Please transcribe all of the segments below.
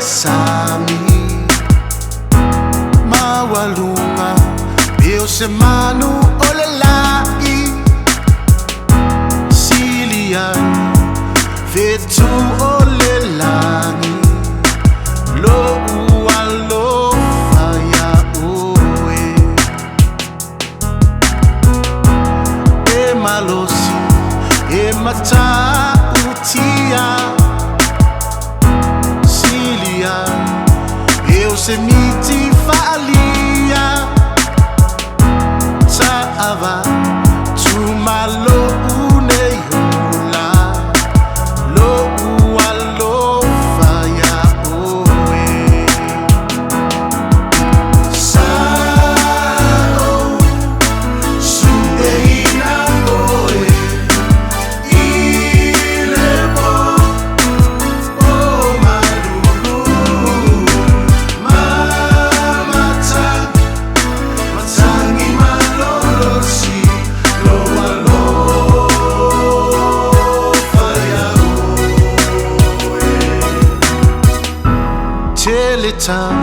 lesami mawalunga biosemanu olelai silian vetu olelangi lo ualo faya oe emalosi emata utia silian eu semiti falia taava tumalo uneyola lo ualo faya oe sao sudeina oe ilebo o malulu matangi malolosi lo alo faya oe teletam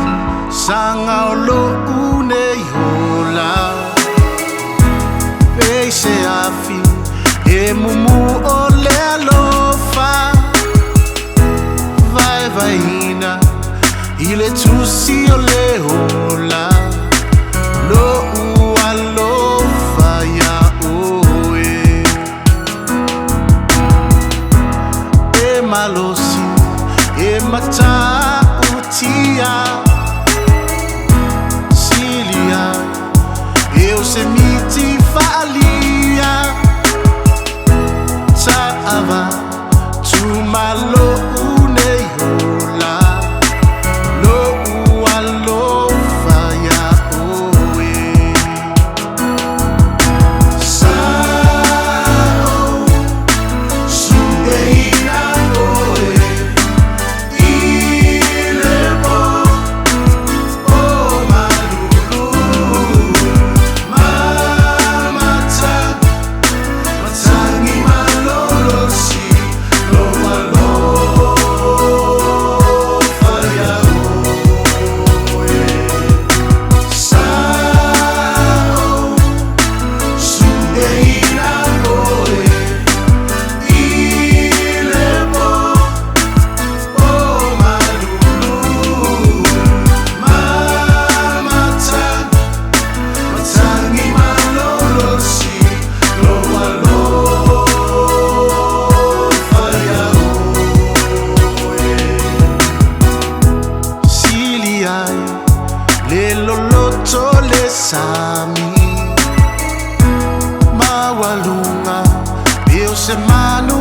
sanga lo uneyola Peixe afi emumu ole alofa vai ina ile tusi ole hola lo alofa ya oe emalosi emata utia silia eu semiti falia taava tumalo uneyola lo ualo faya oe sao sudeina oe ilebo o malulu matangi malolosi lo alo faya oe sao sudeina oe ilebo o malulu matangi malolosi lo alo faya oe siliai leloloto lesami mawalunga biosemanu